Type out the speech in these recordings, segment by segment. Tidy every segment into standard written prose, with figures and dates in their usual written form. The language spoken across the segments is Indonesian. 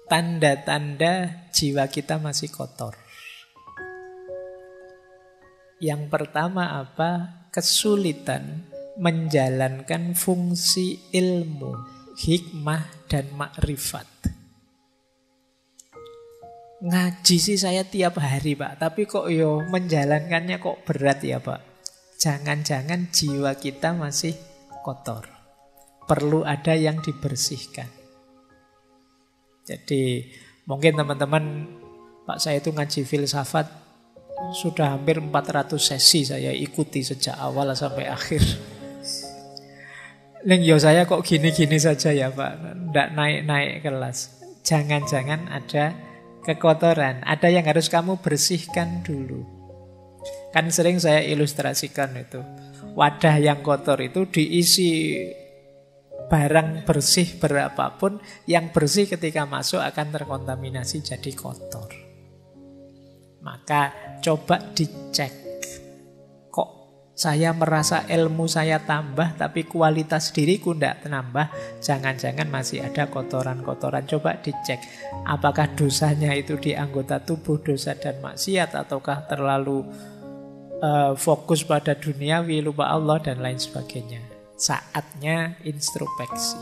tanda-tanda jiwa kita masih kotor. Yang pertama apa? Kesulitan menjalankan fungsi ilmu, hikmah, dan makrifat. Ngaji sih saya tiap hari Pak, tapi kok menjalankannya kok berat ya Pak. Jangan-jangan jiwa kita masih kotor. Perlu ada yang dibersihkan. Jadi mungkin teman-teman, Pak saya itu ngaji filsafat sudah hampir 400 sesi saya ikuti sejak awal sampai akhir. Saya kok gini-gini saja ya Pak, tidak naik-naik kelas. Jangan-jangan ada kekotoran, ada yang harus kamu bersihkan dulu. Kan sering saya ilustrasikan itu, wadah yang kotor itu diisi barang bersih berapapun, yang bersih ketika masuk akan terkontaminasi jadi kotor. Maka coba dicek, kok saya merasa ilmu saya tambah tapi kualitas diriku tidak nambah. Jangan-jangan masih ada kotoran-kotoran. Coba dicek, apakah dosanya itu di anggota tubuh, dosa dan maksiat, ataukah terlalu fokus pada duniawi, lupa Allah dan lain sebagainya. Saatnya introspeksi.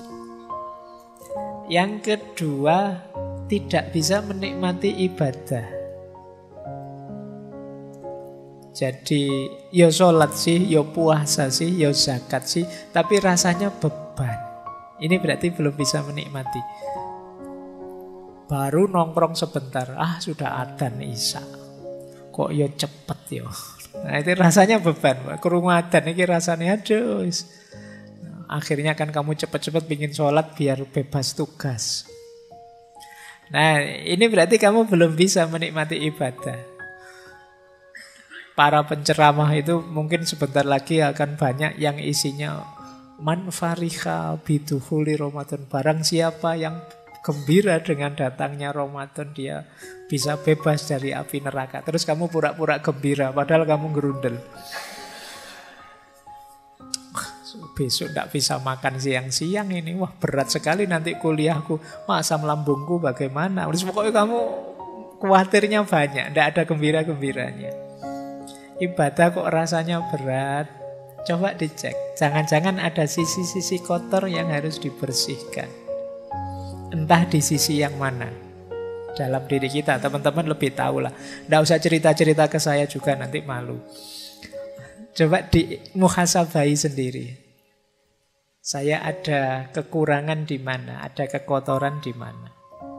Yang kedua, tidak bisa menikmati ibadah. Jadi ya sholat sih, ya puasa sih, ya zakat sih, tapi rasanya beban. Ini berarti belum bisa menikmati. Baru nongkrong sebentar, sudah adzan isya. Kok ya cepet ya. Nah itu rasanya beban. Krungu adzan ini rasanya aduh. Akhirnya kan kamu cepet-cepet bikin sholat biar bebas tugas. Nah ini berarti kamu belum bisa menikmati ibadah. Para penceramah itu mungkin sebentar lagi akan banyak yang isinya man fariha bidukhuli Ramadan. Barang siapa yang gembira dengan datangnya Ramadan, dia bisa bebas dari api neraka. Terus kamu pura-pura gembira padahal kamu gerundel. Besok tidak bisa makan siang-siang ini. Wah berat sekali nanti kuliahku. Asam lambungku bagaimana? Pokoknya kamu khawatirnya banyak, tidak ada gembira-gembiranya. Ibadah kok rasanya berat. Coba dicek, jangan-jangan ada sisi-sisi kotor yang harus dibersihkan. Entah di sisi yang mana dalam diri kita. Teman-teman lebih tahu lah. Tidak usah cerita-cerita ke saya juga, nanti malu. Coba di muhasabai sendiri. Saya ada kekurangan di mana, ada kekotoran di mana.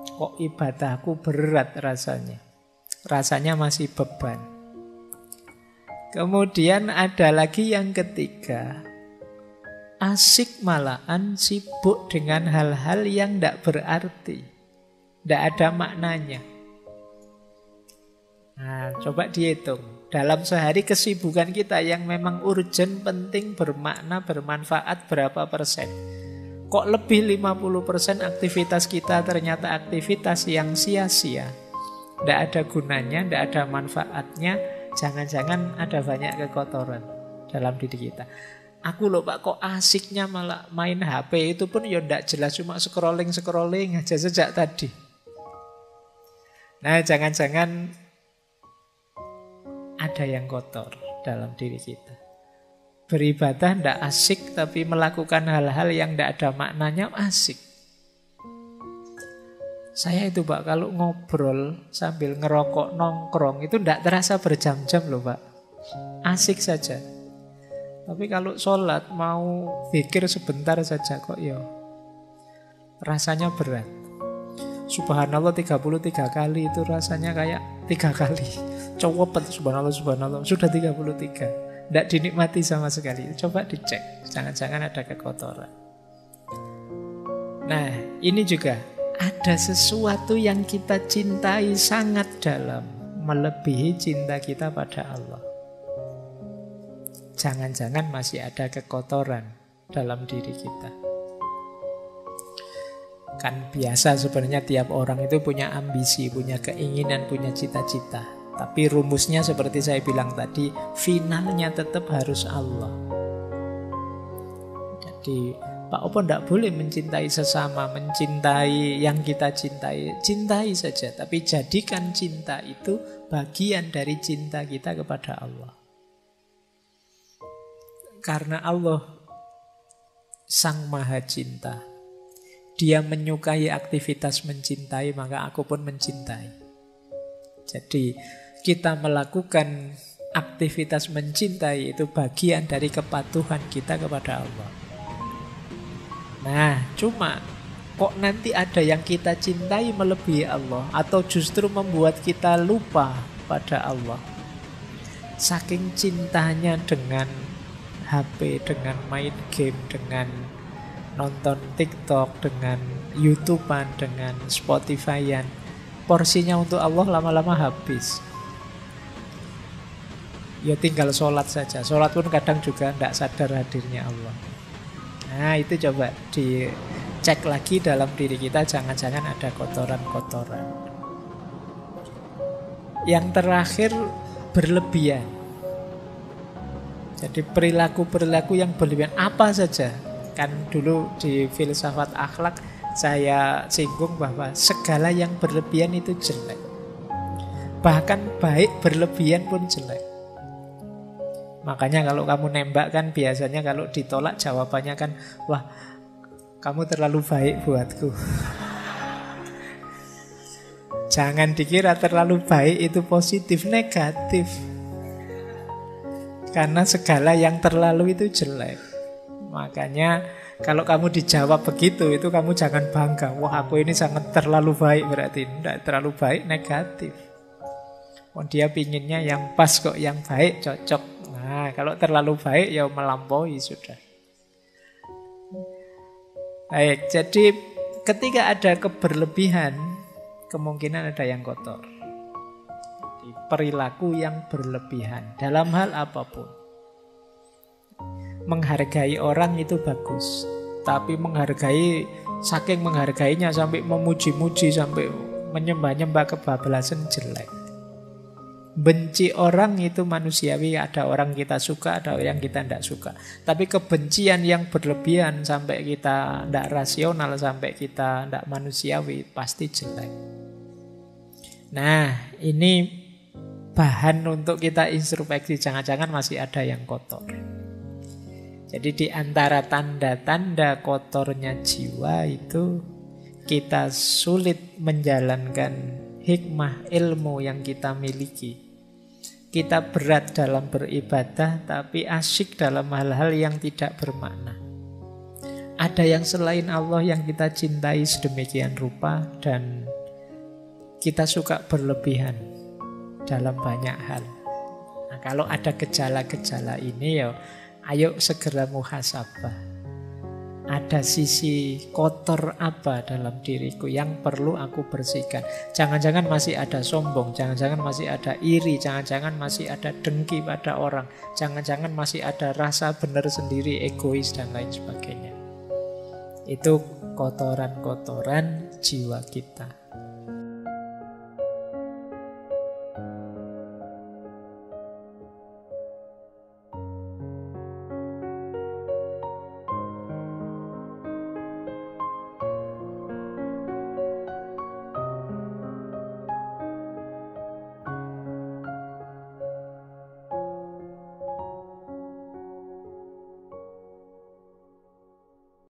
Kok ibadahku berat rasanya. Rasanya masih beban. Kemudian ada lagi yang ketiga, asik malahan sibuk dengan hal-hal yang tidak berarti, tidak ada maknanya. Nah, coba dihitung. Dalam sehari kesibukan kita yang memang urgent, penting, bermakna, bermanfaat berapa persen? Kok lebih 50% aktivitas kita ternyata aktivitas yang sia-sia, tidak ada gunanya, tidak ada manfaatnya. Jangan-jangan ada banyak kekotoran dalam diri kita. Aku loh Pak, kok asiknya malah main HP, itu pun ya tidak jelas, cuma scrolling aja sejak tadi. Nah jangan-jangan ada yang kotor dalam diri kita. Beribadah tidak asik, tapi melakukan hal-hal yang tidak ada maknanya asik. Saya itu Pak, kalau ngobrol sambil ngerokok nongkrong itu tidak terasa berjam-jam loh Pak. Asik saja. Tapi kalau sholat mau pikir sebentar saja kok ya rasanya berat. Subhanallah 33 kali itu rasanya kayak 3 kali. Cowopet subhanallah subhanallah sudah 33. Tidak dinikmati sama sekali. Coba dicek, jangan-jangan ada kekotoran. Nah ini juga, ada sesuatu yang kita cintai sangat dalam, melebihi cinta kita pada Allah. Jangan-jangan masih ada kekotoran dalam diri kita. Kan biasa sebenarnya tiap orang itu punya ambisi, punya keinginan, punya cita-cita. Tapi rumusnya seperti saya bilang tadi, finalnya tetap harus Allah. Jadi Pak Opo tidak boleh mencintai sesama, mencintai yang kita cintai. Cintai saja, tapi jadikan cinta itu bagian dari cinta kita kepada Allah. Karena Allah Sang Maha Cinta. Dia menyukai aktivitas mencintai, maka aku pun mencintai. Jadi kita melakukan aktivitas mencintai itu bagian dari kepatuhan kita kepada Allah. Nah, cuma kok nanti ada yang kita cintai melebihi Allah, atau justru membuat kita lupa pada Allah. Saking cintanya dengan HP, dengan main game, dengan nonton TikTok, dengan YouTubean, dengan Spotify-an, porsinya untuk Allah lama-lama habis. Ya tinggal sholat saja. Sholat pun kadang juga tidak sadar hadirnya Allah. Nah itu coba dicek lagi dalam diri kita, jangan-jangan ada kotoran-kotoran. Yang terakhir, berlebihan. Jadi perilaku-perilaku yang berlebihan apa saja. Kan dulu di filsafat akhlak saya singgung bahwa segala yang berlebihan itu jelek. Bahkan baik berlebihan pun jelek. Makanya kalau kamu nembak kan biasanya kalau ditolak jawabannya kan, wah kamu terlalu baik buatku. Jangan dikira terlalu baik itu positif, negatif. Karena segala yang terlalu itu jelek. Makanya kalau kamu dijawab begitu, itu kamu jangan bangga. Wah aku ini sangat terlalu baik, berarti tidak terlalu baik, negatif. Oh dia pinginnya yang pas kok, yang baik, cocok. Nah, kalau terlalu baik ya melampaui sudah. Baik, jadi ketika ada keberlebihan, kemungkinan ada yang kotor. Jadi, perilaku yang berlebihan dalam hal apapun. Menghargai orang itu bagus, tapi saking menghargainya sampai memuji-muji, sampai menyembah-nyembah kebablasan jelek. Benci orang itu manusiawi, ada orang kita suka, ada orang kita tidak suka. Tapi kebencian yang berlebihan sampai kita tidak rasional, sampai kita tidak manusiawi, pasti jelek. Nah, ini bahan untuk kita introspeksi, jangan-jangan masih ada yang kotor. Jadi di antara tanda-tanda kotornya jiwa itu kita sulit menjalankan hikmah ilmu yang kita miliki. Kita berat dalam beribadah, tapi asyik dalam hal-hal yang tidak bermakna. Ada yang selain Allah yang kita cintai sedemikian rupa, dan kita suka berlebihan dalam banyak hal. Nah, kalau ada gejala-gejala ini, ya ayo segera muhasabah. Ada sisi kotor apa dalam diriku yang perlu aku bersihkan. Jangan-jangan masih ada sombong, jangan-jangan masih ada iri, jangan-jangan masih ada dengki pada orang, jangan-jangan masih ada rasa benar sendiri, egois dan lain sebagainya. Itu kotoran-kotoran jiwa kita.